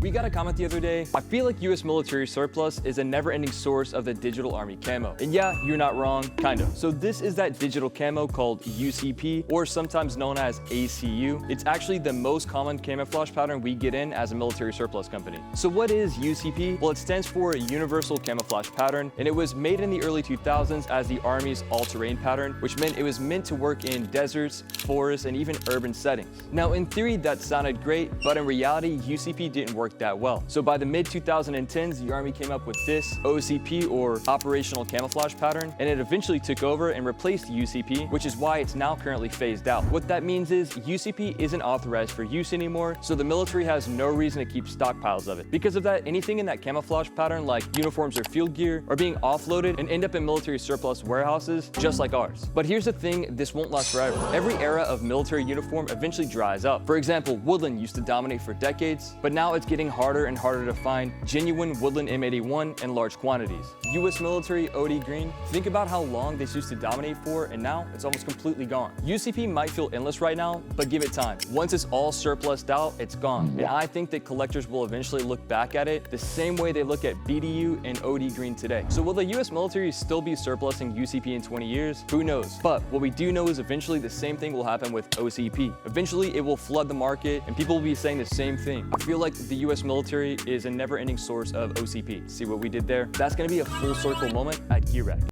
We got a comment the other day. I feel like US military surplus is a never-ending source of the digital army camo. And yeah, you're not wrong, kind of. So this is that digital camo called UCP, or sometimes known as ACU. It's actually the most common camouflage pattern we get in as a military surplus company. So what is UCP? Well, it stands for Universal Camouflage Pattern, and it was made in the early 2000s as the Army's all-terrain pattern, which meant it was meant to work in deserts, forests, and even urban settings. Now, in theory, that sounded great, but in reality, UCP didn't work that well. So by the mid-2010s, the Army came up with this OCP, or Operational Camouflage Pattern, and it eventually took over and replaced UCP, which is why it's now currently phased out. What that means is UCP isn't authorized for use anymore, so the military has no reason to keep stockpiles of it. Because of that, anything in that camouflage pattern, like uniforms or field gear, are being offloaded and end up in military surplus warehouses, just like ours. But here's the thing, this won't last forever. Every era of military uniform eventually dries up. For example, woodland used to dominate for decades, but now it's getting harder and harder to find genuine woodland M81 in large quantities. US military OD green, think about how long this used to dominate for, and now it's almost completely gone. UCP might feel endless right now, but give it time. Once it's all surplused out, it's gone. And I think that collectors will eventually look back at it the same way they look at BDU and OD green today. So will the US military still be surplusing UCP in 20 years? Who knows? But what we do know is eventually the same thing will happen with OCP. Eventually it will flood the market and people will be saying the same thing. I feel like the US military is a never-ending source of OCP. See what we did there? That's gonna be a full circle moment at Gear Rack.